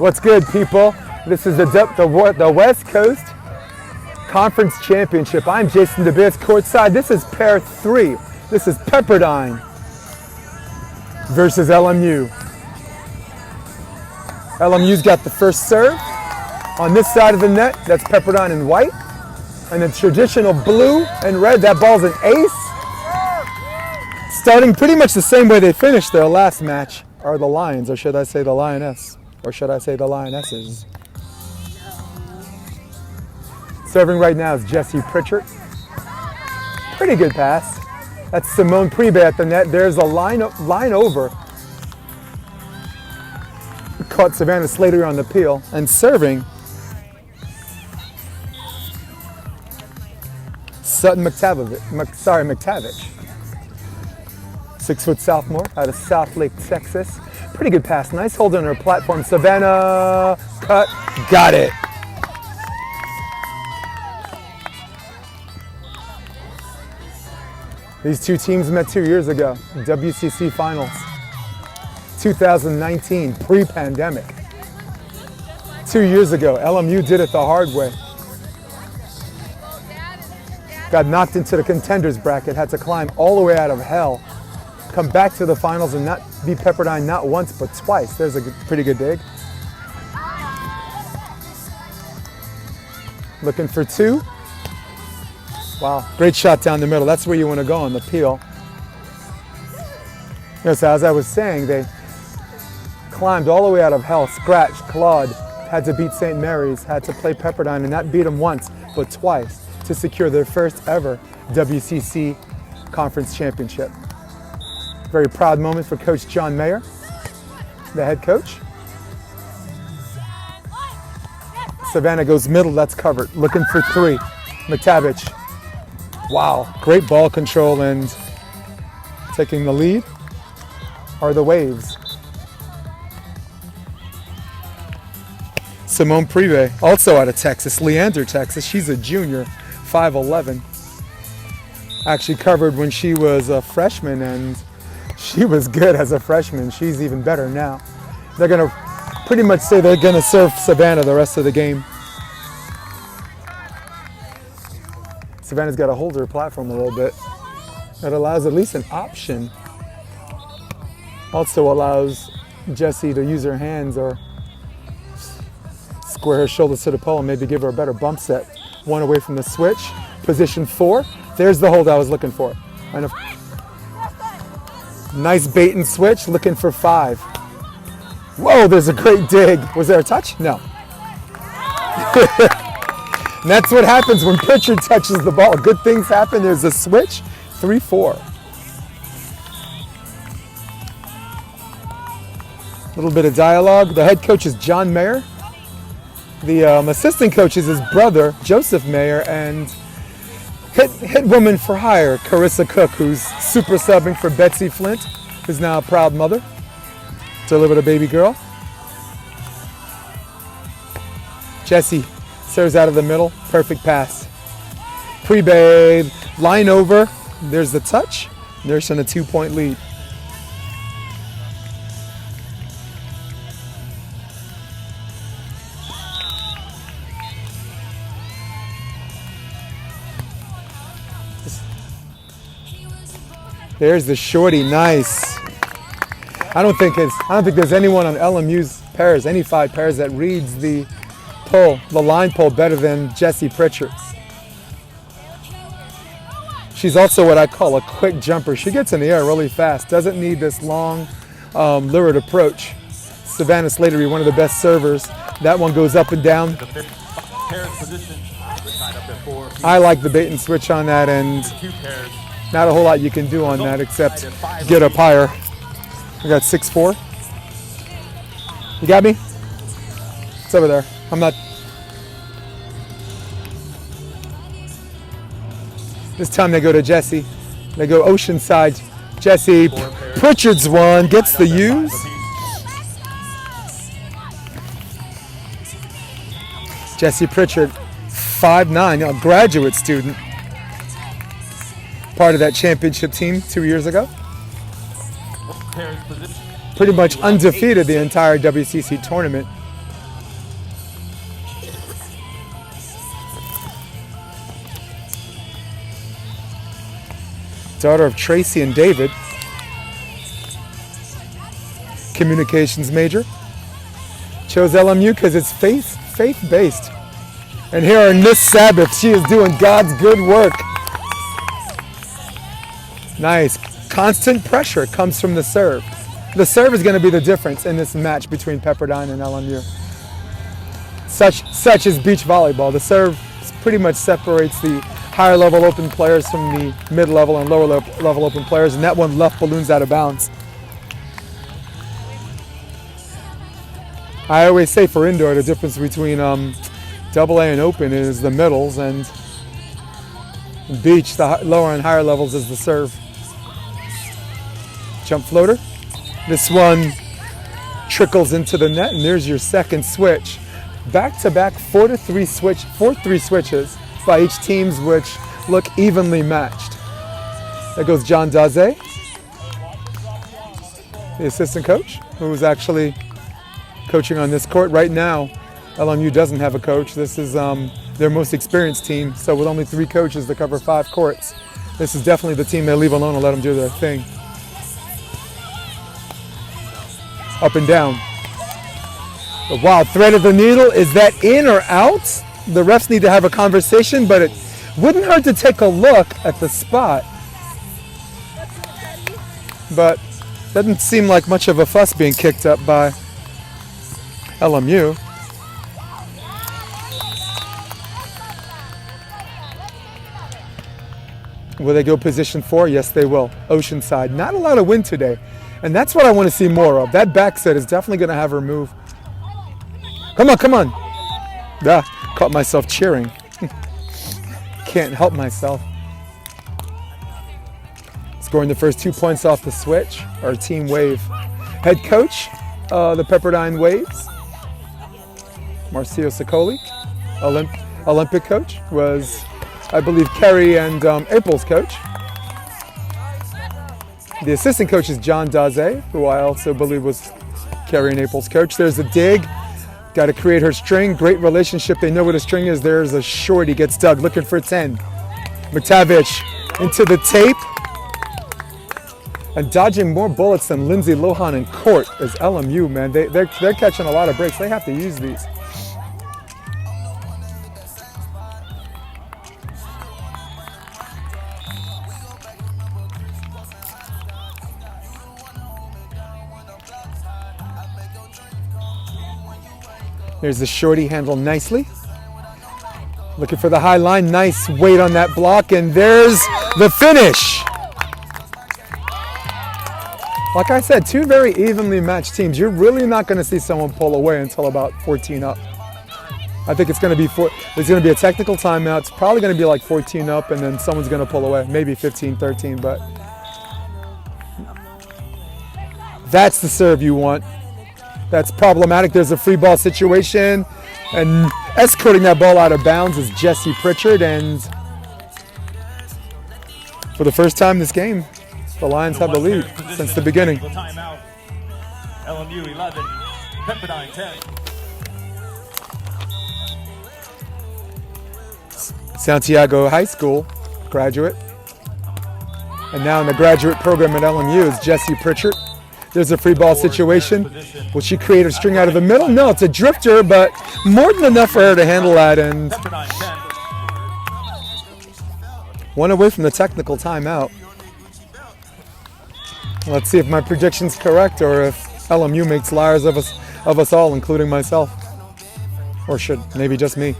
What's good, people? This is the West Coast Conference Championship. I'm Jason DeBeers courtside. This is pair 3. This is Pepperdine versus LMU. LMU's got the first serve. On this side of the net, that's Pepperdine in white. And the traditional blue and red, that ball's an ace. Starting pretty much the same way they finished their last match are the Lions, or should I say the Lioness, or should I say the Lionesses. Serving right now is Jessie Pritchard. Pretty good pass. That's Simone Priebe at the net. There's a line over. Caught Savannah Slater on the peel. And serving, Sutton McTavish. 6-foot sophomore out of South Lake, Texas. Pretty good pass. Nice hold on her platform. Savannah, cut, got it. These two teams met 2 years ago, WCC Finals, 2019, pre-pandemic. 2 years ago, LMU did it the hard way. Got knocked into the contenders bracket, had to climb all the way out of hell, come back to the finals and not beat Pepperdine not once but twice. There's a pretty good dig. Looking for two. Wow, great shot down the middle. That's where you want to go on the peel. So as I was saying, they climbed all the way out of hell, scratched, clawed, had to beat St. Mary's, had to play Pepperdine and not beat them once, but twice to secure their first ever WCC Conference Championship. Very proud moment for Coach John Mayer, the head coach. Savannah goes middle, that's covered. Looking for three, McTavish. Wow, great ball control, and taking the lead are the Waves. Simone Priebe, also out of Texas, Leander, Texas. She's a junior, 5'11". Actually covered when she was a freshman, and she was good as a freshman. She's even better now. They're gonna pretty much say they're gonna serve Savannah the rest of the game. Savannah's got to hold her platform a little bit. That allows at least an option. Also allows Jessie to use her hands or square her shoulders to the pole and maybe give her a better bump set. One away from the switch. Position 4. There's the hold I was looking for. And a nice bait and switch, looking for 5. Whoa, there's a great dig. Was there a touch? No. And that's what happens when Pritchard touches the ball. Good things happen. There's a switch. 3-4. A little bit of dialogue. The head coach is John Mayer. The assistant coach is his brother, Joseph Mayer, and hit woman for hire, Carissa Cook, who's super subbing for Betsy Flint, who's now a proud mother. Delivered a baby girl. Jessie serves out of the middle, perfect pass. Priebe, line over, there's the touch. There's in a 2-point lead. There's the shorty, nice. I don't think there's anyone on LMU's pairs, any 5 pairs, that reads the line pull better than Jessie Pritchard. She's also what I call a quick jumper. She gets in the air really fast, doesn't need this long, lurid approach. Savannah Slater, one of the best servers. That one goes up and down. I like the bait and switch on that, and not a whole lot you can do on that except get up higher. We got 6-4. You got me? It's over there. I'm not. This time they go to Jessie. They go Oceanside. Jessie Pritchard's one, gets the use. Jessie Pritchard, 5'9", a graduate student. Part of that championship team 2 years ago. Pretty much undefeated the entire WCC tournament. daughter of Tracy and David. Communications major. Chose LMU because it's faith-based. And here on this Sabbath, she is doing God's good work. Nice. Constant pressure comes from the serve. The serve is going to be the difference in this match between Pepperdine and LMU. Such is beach volleyball. The serve pretty much separates the higher level open players from the mid-level and lower level open players, and that one left balloons out of bounds. I always say for indoor, the difference between AA and open is the middles, and beach, the lower and higher levels, is the serve. Jump floater. This one trickles into the net, and there's your second switch. Back-to-back 4-3 switches by each teams, which look evenly matched. There goes John Daze, the assistant coach, who is actually coaching on this court right now. LMU doesn't have a coach. This is their most experienced team, so with only 3 coaches to cover 5 courts, this is definitely the team they leave alone and let them do their thing. Up and down. The wild thread of the needle, is that in or out? The refs need to have a conversation, but it wouldn't hurt to take a look at the spot. But doesn't seem like much of a fuss being kicked up by LMU. Will they go position 4? Yes, they will. Oceanside. Not a lot of wind today. And that's what I want to see more of. That back set is definitely going to have her move. Come on, come on. Ah, caught myself cheering. Can't help myself. Scoring the first 2 points off the switch, our team Wave. Head coach, the Pepperdine Waves, Marcio Sicoli. Olympic coach was, I believe, Kerry and April's coach. The assistant coach is John Daze, who I also believe was Kerry and April's coach. There's a dig. Got to create her string. Great relationship. They know what a string is. There's a shorty gets dug, looking for 10. McTavish into the tape. And dodging more bullets than Lindsay Lohan in court is LMU, man. They're catching a lot of breaks. They have to use these. There's the shorty handled nicely. Looking for the high line. Nice weight on that block. And there's the finish. Like I said, 2 very evenly matched teams. You're really not going to see someone pull away until about 14 up. I think it's going to be there's going to be a technical timeout. It's probably going to be like 14 up, and then someone's going to pull away. Maybe 15, 13, but that's the serve you want. That's problematic. There's a free ball situation, and escorting that ball out of bounds is Jesse Pritchard. And for the first time this game, the Lions have the lead since the beginning. Timeout. LMU 11, Pepperdine 10. Santiago High School graduate. And now in the graduate program at LMU is Jesse Pritchard. There's a free ball situation. Will she create a string out of the middle? No, it's a drifter, but more than enough for her to handle that. And one away from the technical timeout. Let's see if my prediction's correct, or if LMU makes liars of us all, including myself. Or should maybe just me.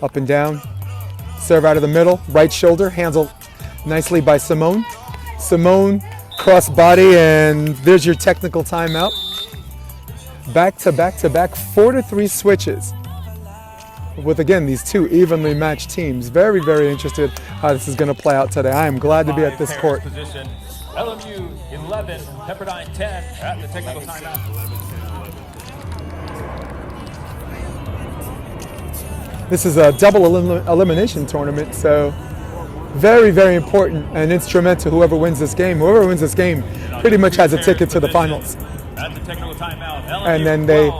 Up and down. Serve out of the middle. Right shoulder. Handled nicely by Simone. Simone, cross body, and there's your technical timeout. Back to back to back, 4-3 switches. With, again, these 2 evenly matched teams. Very, very interested how this is going to play out today. I am glad to be at this court. Position. LMU 11, Pepperdine 10 at the technical timeout. This is a double elimination tournament, so very, very important and instrumental. Whoever wins this game pretty much has a ticket to the finals. At the technical timeout, and then they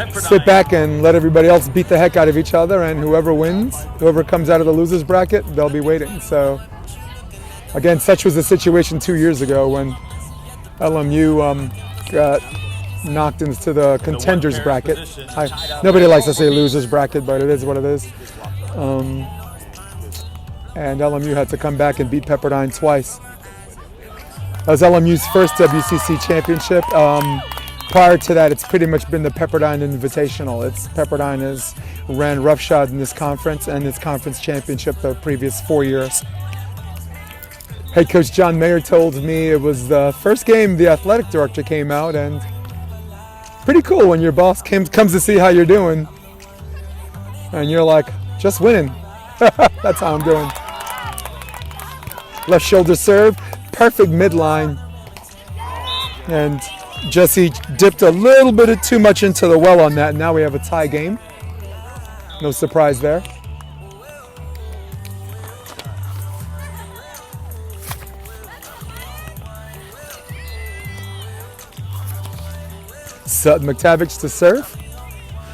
sit back and let everybody else beat the heck out of each other, and whoever wins, whoever comes out of the losers bracket, they'll be waiting. So again, such was the situation 2 years ago when LMU got knocked into the contenders bracket. Nobody likes to say losers bracket, but it is what it is. And LMU had to come back and beat Pepperdine twice. That was LMU's first WCC championship. Prior to that, it's pretty much been the Pepperdine Invitational. Pepperdine has ran roughshod in this conference and its conference championship the previous 4 years. Head coach John Mayer told me it was the first game the athletic director came out, and pretty cool when your boss comes to see how you're doing. And you're like, just winning. That's how I'm doing. Left shoulder serve, perfect midline. And Jesse dipped a little bit too much into the well on that. Now we have a tie game. No surprise there. Sutton McTavish to serve.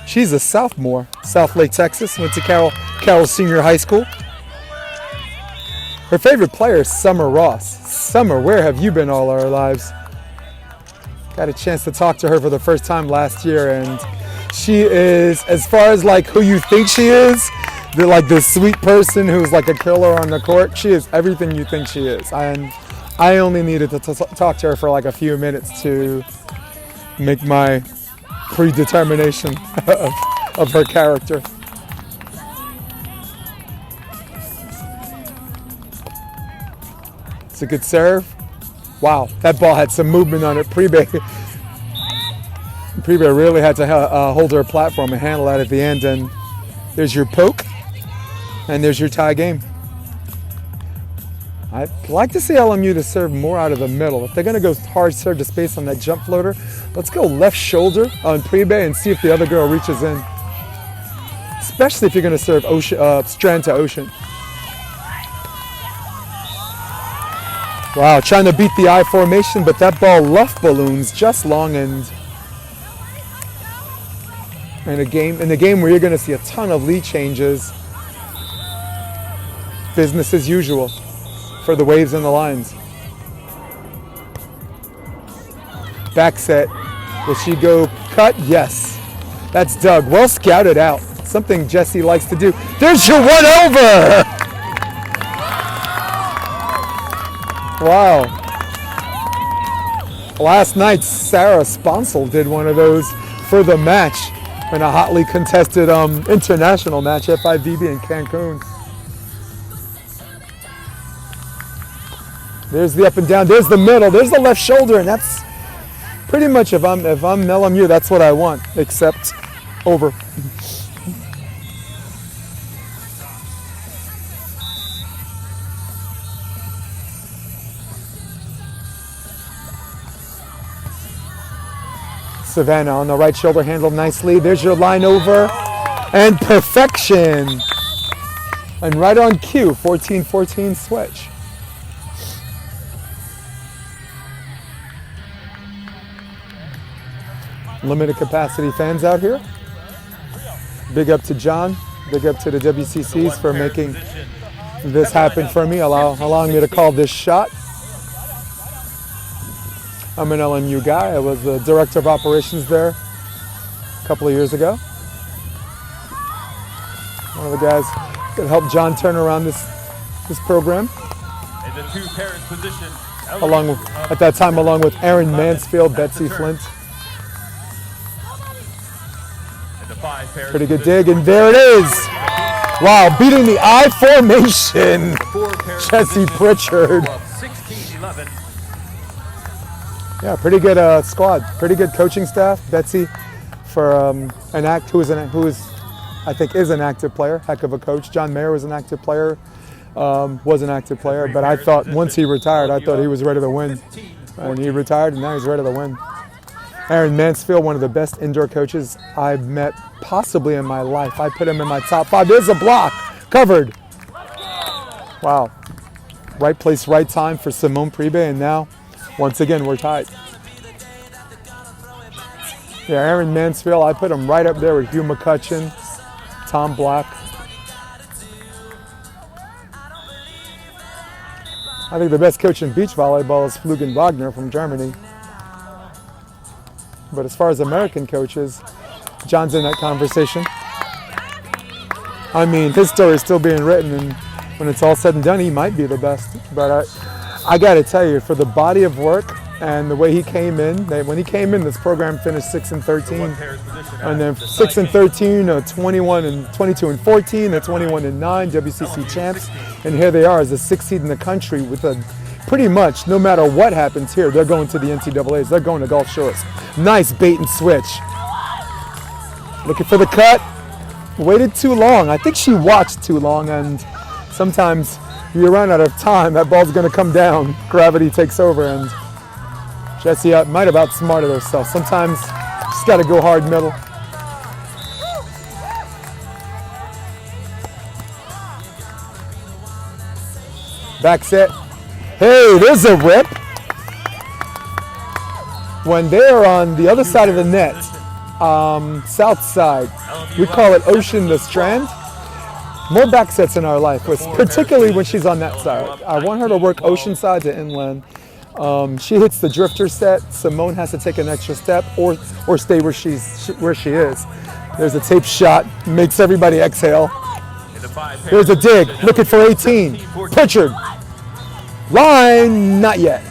She's a sophomore, South Lake, Texas. Went to Carroll Senior High School. Her favorite player is Summer Ross. Summer, where have you been all our lives? Got a chance to talk to her for the first time last year, and she is, as far as like who you think she is, the sweet person who's like a killer on the court. She is everything you think she is. And I only needed to talk to her for like a few minutes to make my predetermination of her character. It's a good serve. Wow, that ball had some movement on it. Pribe really had to hold her platform and handle that at the end. And there's your poke, and there's your tie game. I'd like to see LMU to serve more out of the middle. If they're going to go hard serve to space on that jump floater, let's go left shoulder on Pribe and see if the other girl reaches in. Especially if you're going to serve strand to ocean. Wow, trying to beat the I formation, but that ball left balloons just long end. In a game where you're going to see a ton of lead changes, business as usual for the waves and the lines. Back set. Will she go cut? Yes. That's Doug. Well scouted out. Something Jesse likes to do. There's your 1-over! Wow. Last night, Sarah Sponsel did one of those for the match in a hotly contested international match, FIVB in Cancun. There's the up and down, there's the middle, there's the left shoulder, and that's pretty much, if I'm LMU, that's what I want, except over. Savannah on the right shoulder, handled nicely. There's your line over, and perfection. And right on cue, 14-14 switch. Limited capacity fans out here. Big up to John, big up to the WCCs for making this happen for me, allowing me to call this shot. I'm an LMU guy. I was the director of operations there a couple of years ago. One of the guys that helped John turn around this program. In the two pairs position, At that time, along with Aaron Mansfield, Betsy Flint. Pretty good dig, and there it is. Wow, beating the I formation. Jesse Pritchard. 16-11. Yeah, pretty good squad, pretty good coaching staff. Betsy, for who I think is an active player, heck of a coach. John Mayer was an active player, but I thought once he retired, I thought he was ready to win, and he retired, and now he's ready to win. Aaron Mansfield, one of the best indoor coaches I've met possibly in my life. I put him in my top 5. There's a block, covered. Wow, right place, right time for Simone Pribe, and now, once again, we're tied. Yeah, Aaron Mansfield, I put him right up there with Hugh McCutcheon, Tom Black. I think the best coach in beach volleyball is Flugen Wagner from Germany. But as far as American coaches, John's in that conversation. I mean, his story is still being written, and when it's all said and done, he might be the best. But I got to tell you, for the body of work and the way he came in, when he came in, this program finished 6-13, and then 6-13, 21 and 22 and 14, 21 and 9 WCC champs, and here they are as the 6th seed in the country with a pretty much no matter what happens here, they're going to the NCAAs. They're going to Gulf Shores. Nice bait and switch. Looking for the cut. Waited too long. I think she watched too long, and sometimes you run out of time. That ball's going to come down. Gravity takes over, and Jessie might have outsmarted herself. Sometimes just got to go hard middle. Back set. Hey, there's a rip. When they're on the other side of the net, south side, we call it Ocean the Strand. More back sets in our life, particularly when she's on that side. I want her to work ocean side to inland. She hits the drifter set. Simone has to take an extra step or stay where she is. There's a tape shot, makes everybody exhale. Here's a dig, looking for 18. Pritchard. Line, not yet.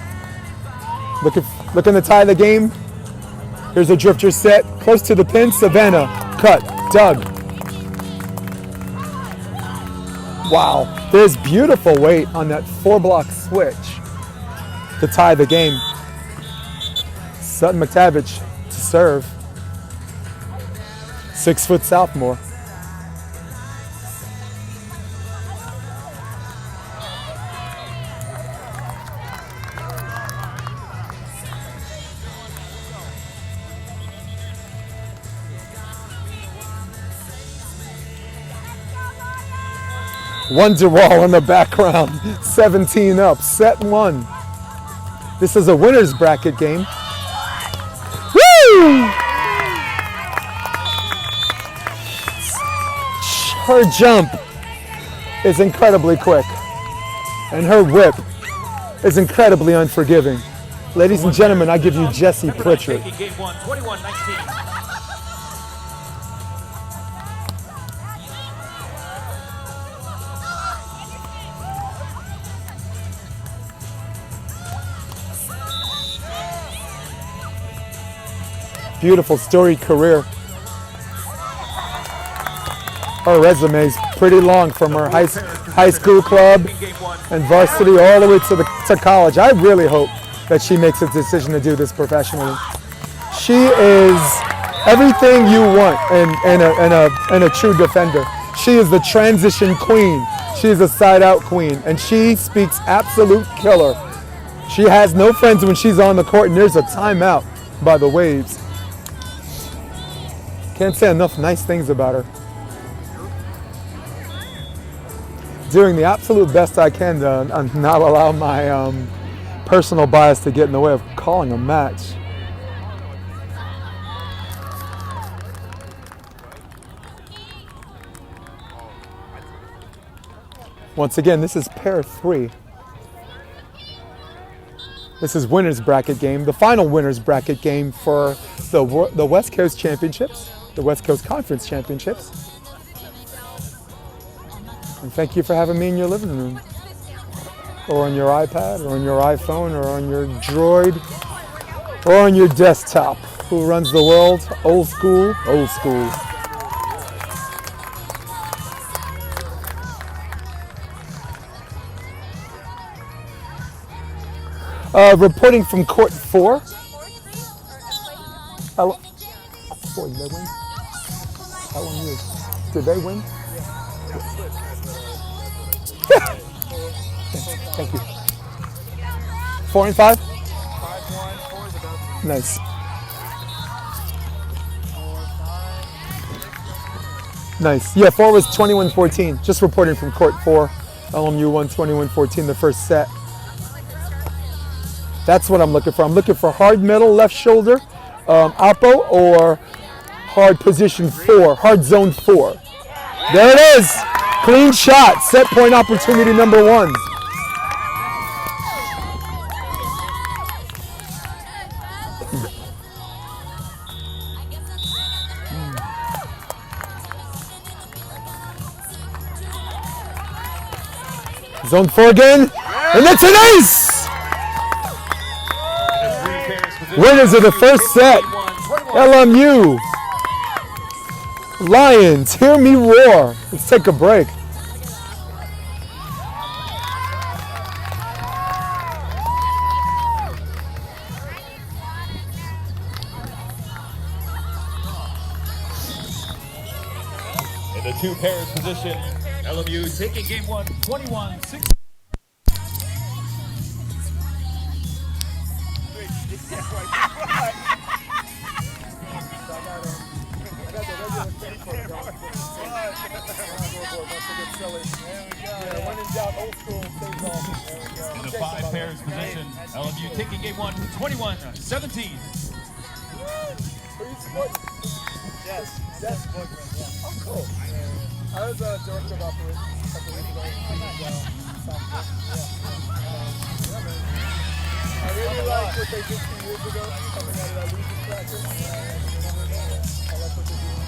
Looking to tie the game. Here's a drifter set, close to the pin. Savannah, cut, Doug. Wow, there's beautiful weight on that 4-block switch to tie the game. Sutton McTavish to serve. 6-foot sophomore. Wonderwall in the background, 17 up, set 1. This is a winner's bracket game. Woo! Her jump is incredibly quick, and her whip is incredibly unforgiving. Ladies and gentlemen, I give you Jessie Pritchard. Beautiful storied career. Her resume is pretty long from her high school club and varsity all the way to college. I really hope that she makes a decision to do this professionally. She is everything you want in a true defender. She is the transition queen. She is a side-out queen, and she speaks absolute killer. She has no friends when she's on the court, and there's a timeout by the Waves. Can't say enough nice things about her. Doing the absolute best I can to not allow my personal bias to get in the way of calling a match. Once again, this is pair 3. This is winner's bracket game, the final winner's bracket game for the West Coast Championships, the West Coast Conference Championships. And thank you for having me in your living room, or on your iPad, or on your iPhone, or on your Droid, or on your desktop. Who runs the world? Old school, old school. Reporting from court 4. Boy, did they win? How long you? Did they win? Thank you. 4 and 5? 5-1. Nice. Nice. Yeah, 4 was 21-14. Just reporting from court 4. LMU won 21-14 the first set. That's what I'm looking for. I'm looking for hard middle, left shoulder, Oppo or hard position 4, hard zone 4. There it is. Clean shot. Set point opportunity number 1. Zone 4 again. And that's an ace! Winners of the first set. LMU. Lions, hear me roar. Let's take a break. In the 2 pairs position, LMU taking game 1, 21-16. In the 5 pairs position, LMU taking game 1, 21-17. Yes, Bookman, yeah. Oh, cool. I was a director of operations a couple weeks ago. I really like what they did 2 years ago, coming out of that losing practice. I like what they're doing.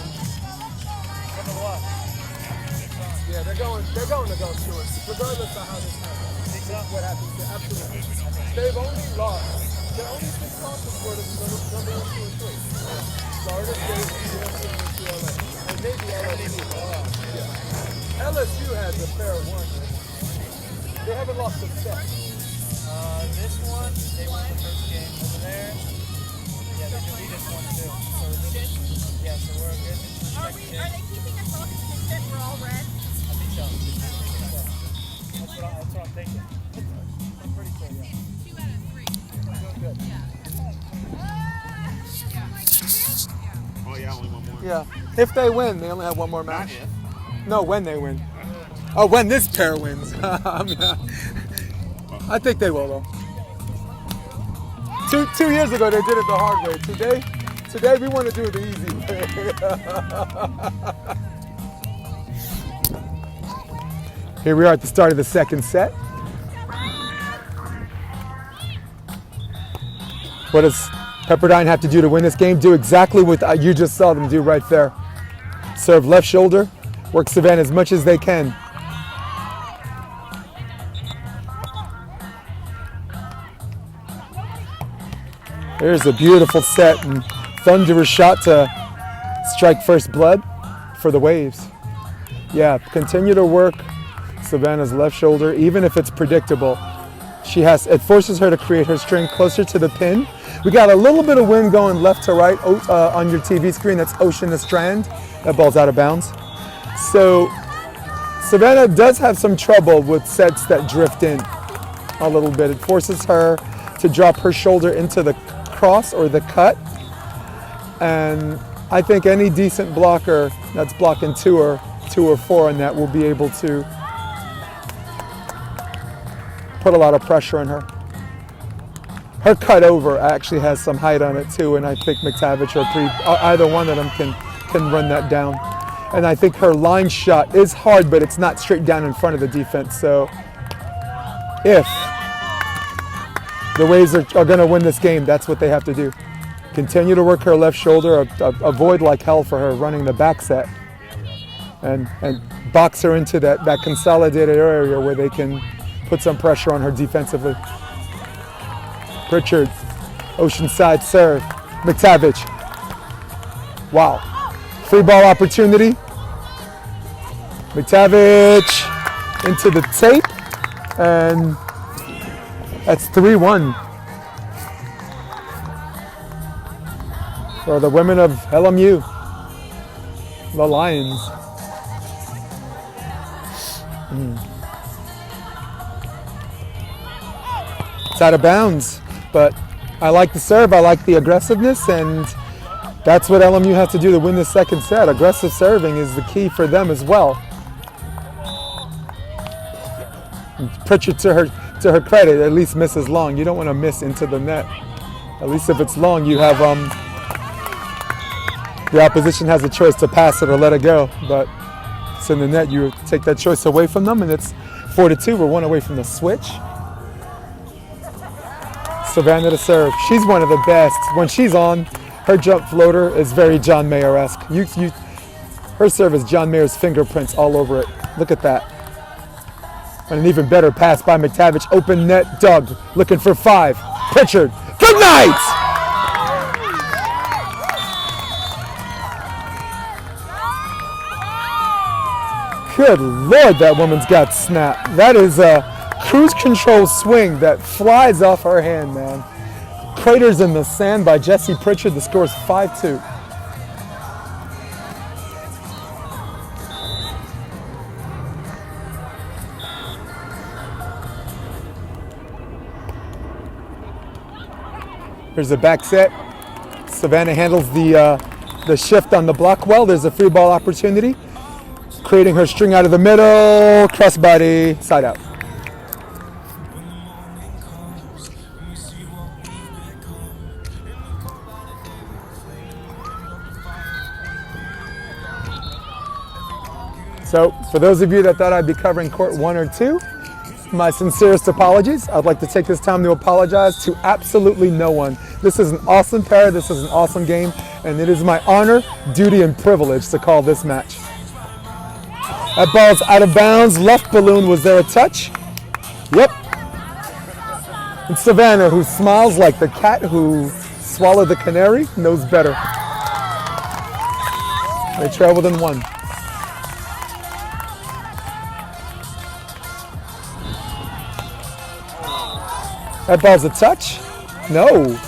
Yeah, they're going to go through it, regardless of how this happens. What happens, absolutely. They've only lost. Their only 6 losses were the number 1, 2, and 3. Florida State, USC, and UCLA. And maybe LSU. Yeah. LSU has a fair one. They haven't lost a set. This one, they won the first game over there. Yeah, they beat this one too. So yeah, so we're good. Are they keeping us all consistent? We're all red? I think so. That's what I'm thinking. I'm pretty sure, yeah. 2 out of 3. Doing good. Oh, yeah, only one more. Yeah. If they win, they only have one more match. No, when they win. Oh, when this pair wins. I think they will, though. Two years ago, they did it the hard way. Today we want to do it the easy way. Here we are at the start of the second set. What does Pepperdine have to do to win this game? Do exactly what you just saw them do right there. Serve left shoulder, work Savannah as much as they can. There's a beautiful set and thunderous shot to strike first blood for the Waves. Yeah, continue to work Savannah's left shoulder, even if it's predictable. It forces her to create her string closer to the pin. We got a little bit of wind going left to right on your TV screen. That's Ocean to Strand. That ball's out of bounds. So Savannah does have some trouble with sets that drift in a little bit. It forces her to drop her shoulder into the cross or the cut. And I think any decent blocker that's blocking 2 or 4 on that will be able to put a lot of pressure on her. Her cut over actually has some height on it too, and I think McTavish or either one of them can run that down. And I think her line shot is hard, but it's not straight down in front of the defense. So if the Waves are going to win this game, that's what they have to do. Continue to work her left shoulder, avoid like hell for her running the back set, and box her into that consolidated area where they can put some pressure on her defensively. Pritchard, Oceanside serve, McTavish. Wow, free ball opportunity. McTavish into the tape, and that's 3-1 for the women of LMU, the Lions. It's out of bounds, but I like the serve, I like the aggressiveness, and that's what LMU has to do to win this second set. Aggressive serving is the key for them as well. And Pritchard, to her credit, at least misses long. You don't want to miss into the net. At least if it's long, you have the opposition has a choice to pass it or let it go. But it's in the net, you take that choice away from them, and it's 4-2. We're one away from the switch. Savannah to serve. She's one of the best. When she's on, her jump floater is very John Mayer-esque. Her serve is John Mayer's fingerprints all over it. Look at that. And an even better pass by McTavish. Open net, Doug looking for 5. Pritchard, good night! Good Lord, that woman's got snap. That is a cruise control swing that flies off her hand, man. Craters in the sand by Jessie Pritchard. The score is 5-2. There's a back set. Savannah handles the shift on the block well. There's a free ball opportunity. Creating her string out of the middle. Crossbody, side out. So, for those of you that thought I'd be covering court 1 or 2, my sincerest apologies. I'd like to take this time to apologize to absolutely no one. This is an awesome pair, this is an awesome game, and it is my honor, duty, and privilege to call this match. That ball's out of bounds, left balloon. Was there a touch? Yep. And Savannah, who smiles like the cat who swallowed the canary, knows better. They trail within 1. That ball's a touch? No.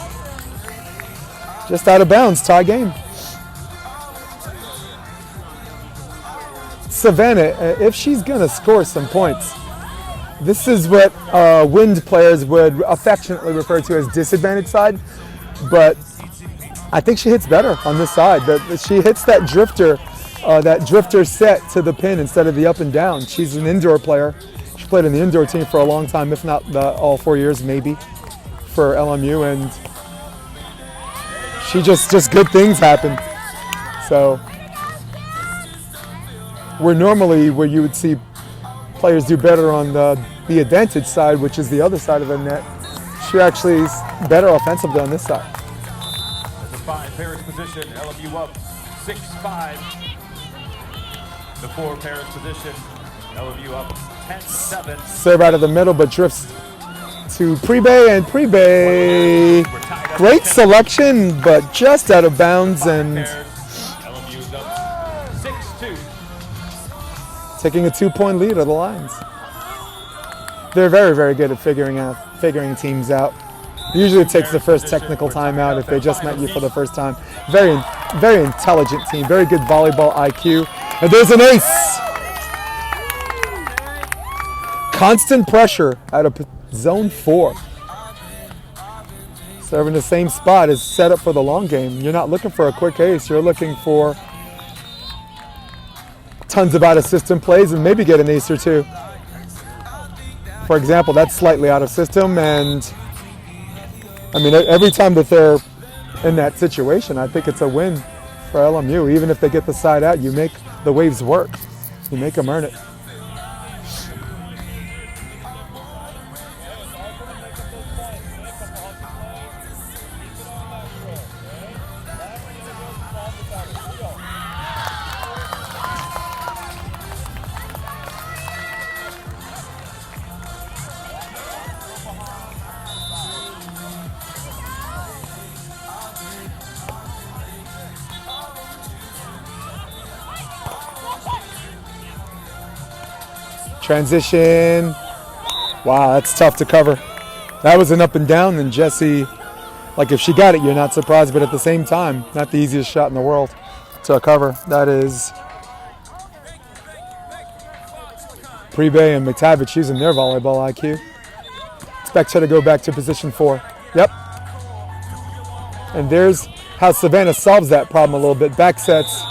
Just out of bounds, tie game. Savannah, if she's gonna score some points, this is what wind players would affectionately refer to as disadvantage side, but I think she hits better on this side. She hits that drifter set to the pin instead of the up and down. She's an indoor player. She played in the indoor team for a long time, if not all 4 years maybe, for LMU, and she just good things happen. So where normally where you would see players do better on the advantage side, which is the other side of the net, she actually is better offensively on this side. The 5 pairs position, LMU up 6-5. The 4 pairs position, LMU up 10-7. Serve out of the middle, but drifts to Prebe, and Prebe, great selection, but just out of bounds, and LMU's up 6-2. taking a 2-point lead of the Lions. They're very, very good at figuring teams out. Usually it takes the first technical timeout if they just met you for the first time. Very, very intelligent team, very good volleyball IQ. And there's an ace! Constant pressure out of zone 4. Serving the same spot is set up for the long game. You're not looking for a quick ace, you're looking for tons of out-of-system plays and maybe get an ace or 2. For example, that's slightly out of system, and I mean, every time that they're in that situation, I think it's a win for LMU. Even if they get the side out, you make the waves work. You make them earn it. Transition. Wow, that's tough to cover. That was an up and down, and Jessie, like if she got it, you're not surprised, but at the same time, not the easiest shot in the world to cover. That is Prebe and McTavish using their volleyball IQ. Expect her to go back to position 4. Yep. And there's how Savannah solves that problem a little bit. Back sets.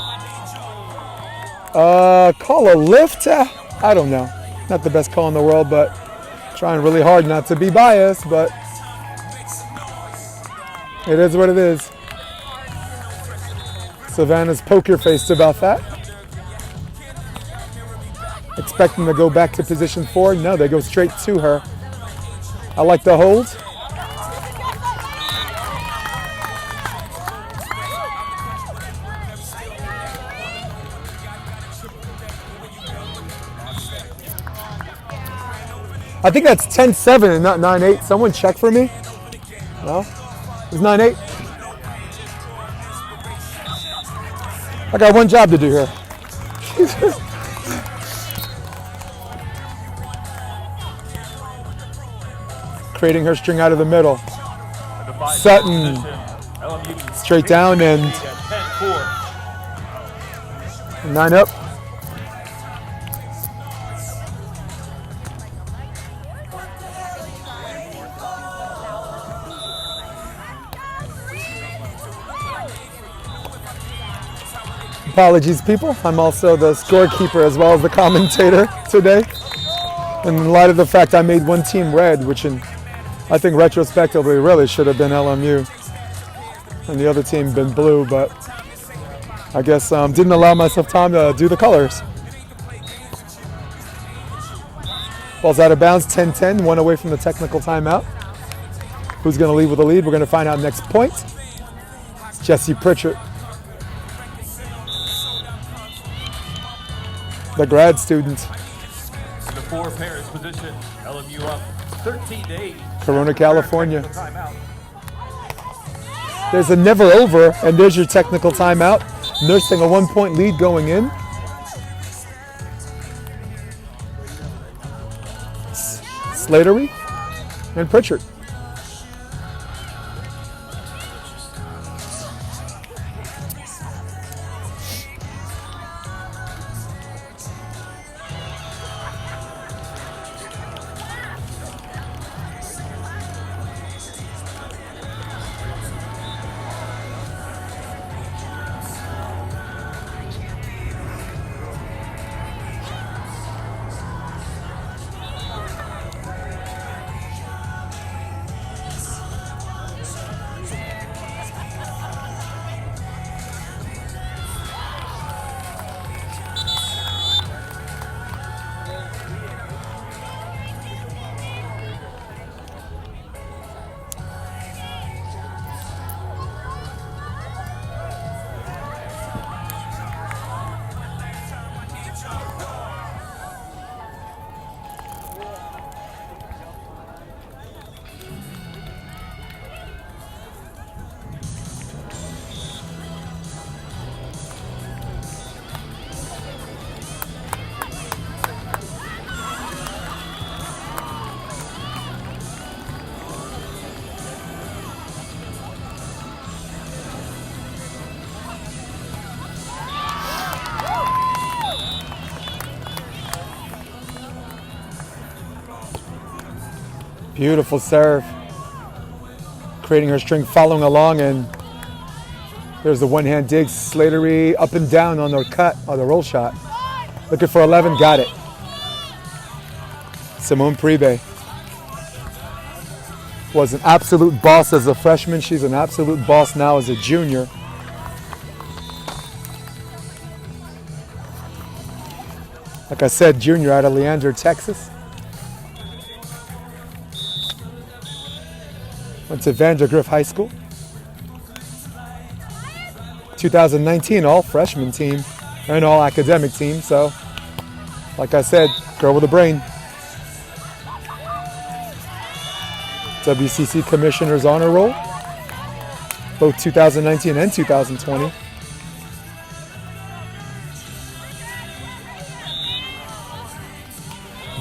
Call a lift? I don't know. Not the best call in the world, but trying really hard not to be biased, but it is what it is. Savannah's poker faced about that. Expecting to go back to position 4. No, they go straight to her. I like the hold. I think that's 10-7 and not 9-8. Someone check for me. No? It's 9-8. I got one job to do here. Creating her string out of the middle. Sutton straight down and 9 up. Apologies, people. I'm also the scorekeeper as well as the commentator today. In light of the fact I made one team red, which I think retrospectively really should have been LMU, and the other team been blue, but I guess didn't allow myself time to do the colors. Ball's out of bounds, 10-10, 1 away from the technical timeout. Who's going to lead with the lead? We're going to find out next point. It's Jesse Pritchard, the grad student. In the 4 pairs position, LMU up 13-8. Corona, California. There's a never over, and there's your technical timeout. Nursing a 1-point lead going in. Slattery and Pritchard. Beautiful serve. Creating her string, following along, and there's the one-hand dig. Slattery up and down on the cut, or the roll shot. Looking for 11, got it. Simone Pribe was an absolute boss as a freshman. She's an absolute boss now as a junior. Like I said, junior out of Leander, Texas. Went to Vandergrift High School. 2019 all freshman team and all academic team. So, like I said, girl with a brain. WCC Commissioner's Honor Roll, both 2019 and 2020.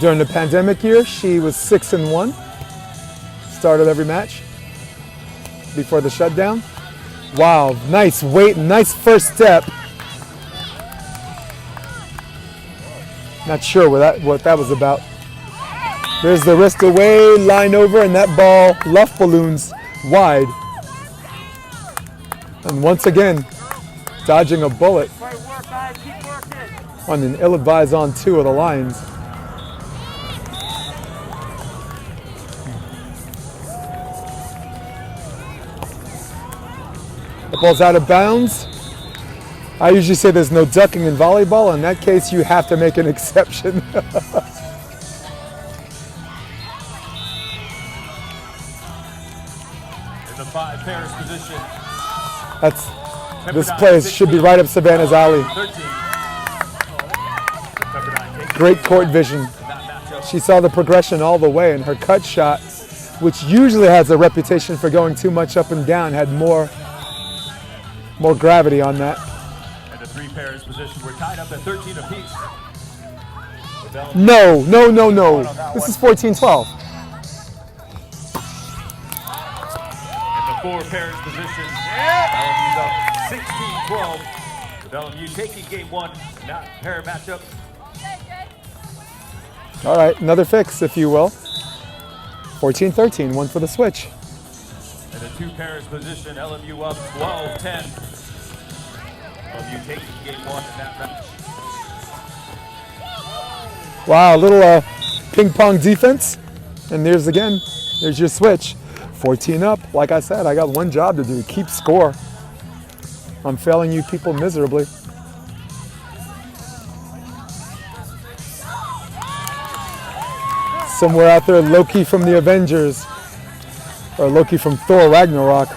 During the pandemic year, she was 6-1. Started every match before the shutdown. Wow, nice weight, nice first step. Not sure what that was about. There's the wrist away, line over, and that ball luff balloons wide. And once again, dodging a bullet on an ill-advised on 2 of the lines. The ball's out of bounds. I usually say there's no ducking in volleyball. In that case, you have to make an exception. In the 5 pairs position. This play should be right up Savannah's alley. 13. Pepperdine takes Great court vision. that matchup. She saw the progression all the way, and her cut shot, which usually has a reputation for going too much up and down, had more gravity on that. And the 3 pairs position. We're tied up at 13 apiece. No. This is 14-12. In the 4 pairs position. LMU's up 16-12. With LMU taking game 1. Now pair matchup. All right, another fix, if you will. 14-13, one for the switch. In the 2 pairs position, LMU up 12-10. LMU taking game 1 in that match. Wow, a little ping pong defense. And there's your switch. 14 up. Like I said, I got one job to do, keep score. I'm failing you people miserably. Somewhere out there, Loki from the Avengers, or Loki from Thor Ragnarok,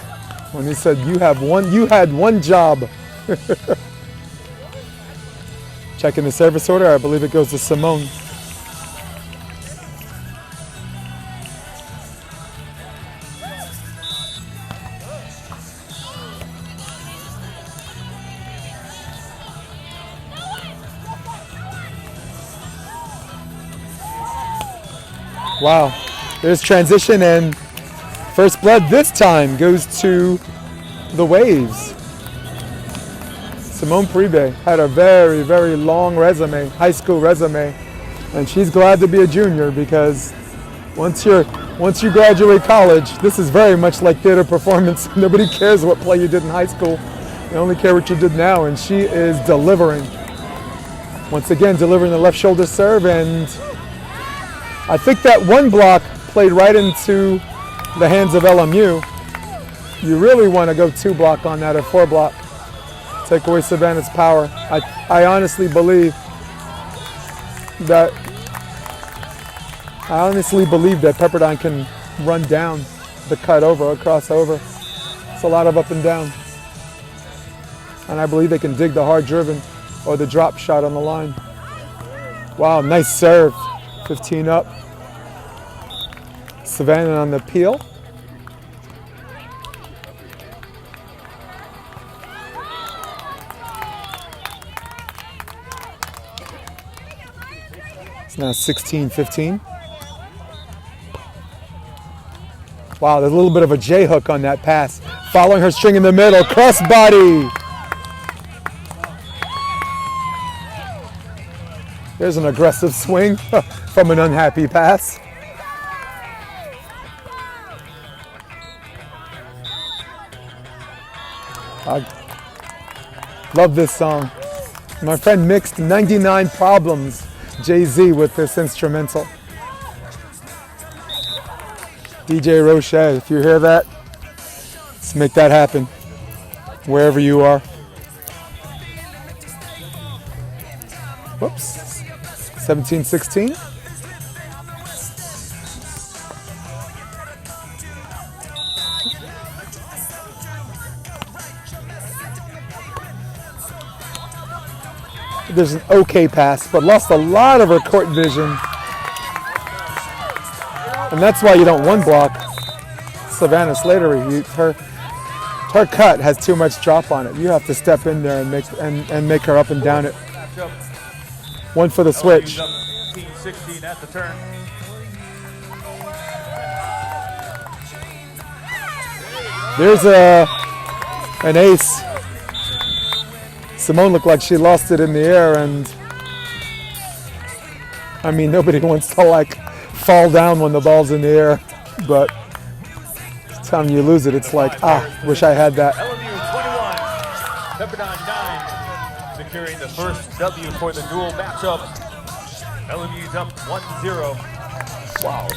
when he said, you had one job. Checking the service order, I believe it goes to Simone. Wow, there's transition, and first blood this time goes to the Waves. Simone Pribe had a very, very long resume, high school resume, and she's glad to be a junior because once you graduate college, this is very much like theater performance. Nobody cares what play you did in high school. They only care what you did now, and she is delivering. Once again, delivering the left shoulder serve, and I think that one block played right into the hands of LMU. You really want to go 2 block on that or 4 block. Take away Savannah's power. I honestly believe that Pepperdine can run down the cut over or crossover. It's a lot of up and down. And I believe they can dig the hard driven or the drop shot on the line. Wow, nice serve. 15 up. Savannah on the peel. It's now 16-15. Wow, there's a little bit of a J hook on that pass. Following her string in the middle, crossbody. There's an aggressive swing from an unhappy pass. I love this song. My friend mixed 99 Problems, Jay-Z, with this instrumental. DJ Roche, if you hear that, let's make that happen, wherever you are. Whoops. 17-16. There's an okay pass, but lost a lot of her court vision. And that's why you don't one block Savannah Slatery. Her cut has too much drop on it. You have to step in there and make her up and down it. One for the switch. 16 at the turn. There's an ace. Simone looked like she lost it in the air, and I mean, nobody wants to like fall down when the ball's in the air, but the time you lose it, it's like, wish I had that. LMU 21, Pepperdine 9, securing the first W for the dual matchup. LMU's up 1-0. Wow.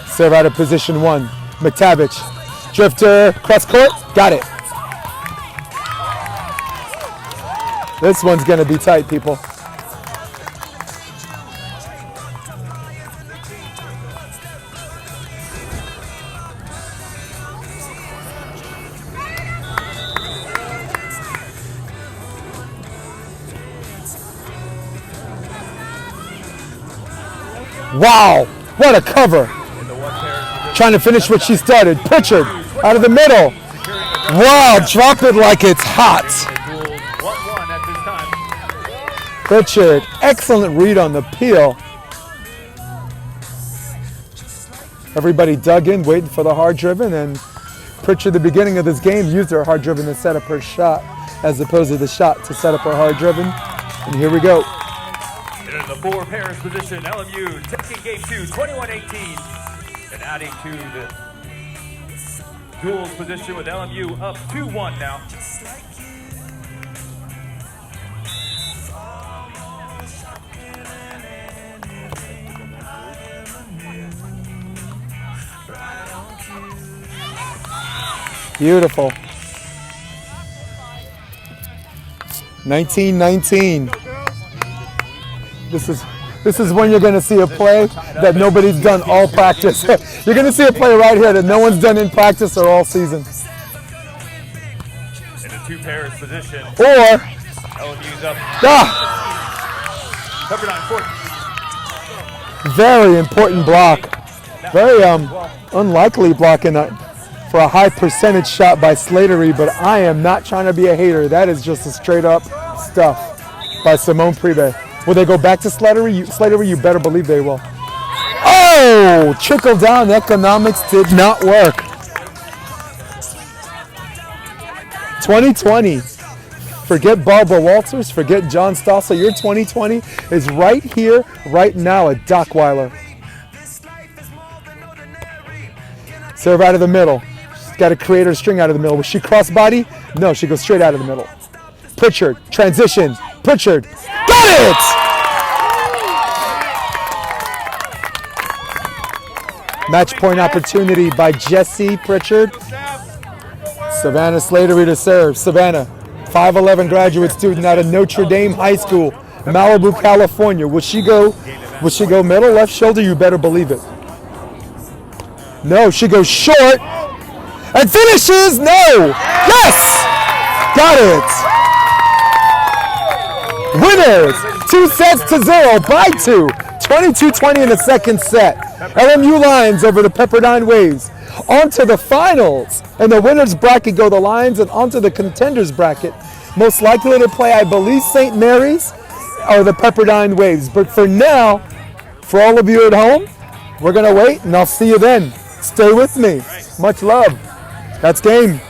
Serve out of position 1. McTavish. Drifter, cross court, got it. This one's gonna be tight, people. Wow, what a cover. Trying to finish what she started. Pritchard, out of the middle. Wow, drop it like it's hot. Pritchard, excellent read on the peel. Everybody dug in, waiting for the hard driven, and Pritchard, the beginning of this game, used her hard driven to set up her shot, as opposed to the shot to set up her hard driven. And here we go. In the 4 pairs position, LMU taking game 2, 21-18, and adding to the duels position with LMU up 2-1 now. Beautiful. 19-19. This is when you're going to see a play that nobody's done all practice. You're going to see a play right here that no one's done in practice or all season. In the 2 pairs position, Or, LMU's up. Pepperdine 4. Very important block. Very unlikely block for a high percentage shot by Slattery, but I am not trying to be a hater. That is just a straight up stuff by Simone Pribe. Will they go back to Slattery? Slattery, you better believe they will. Oh, trickle down economics did not work. 2020. Forget Barbara Walters, forget John Stossel. Your 2020 is right here, right now at Dockweiler. Serve out of the middle. She's got to create her string out of the middle. Will she crossbody? No, she goes straight out of the middle. Pritchard, transition. Pritchard, got it! Match point opportunity by Jesse Pritchard. Savannah Slattery to serve. Savannah, 5'11" graduate student out of Notre Dame High School, Malibu, California. Will she go middle, left shoulder? You better believe it. No, she goes short and finishes. No! Yes! Got it! Winners, 2-0 by 2. 22-20 in the second set. LMU Lions over the Pepperdine Waves. On to the finals. In the winners bracket go the Lions, and on to the contenders bracket. Most likely to play, I believe, St. Mary's or the Pepperdine Waves. But for now, for all of you at home, we're going to wait, and I'll see you then. Stay with me. Much love. That's game.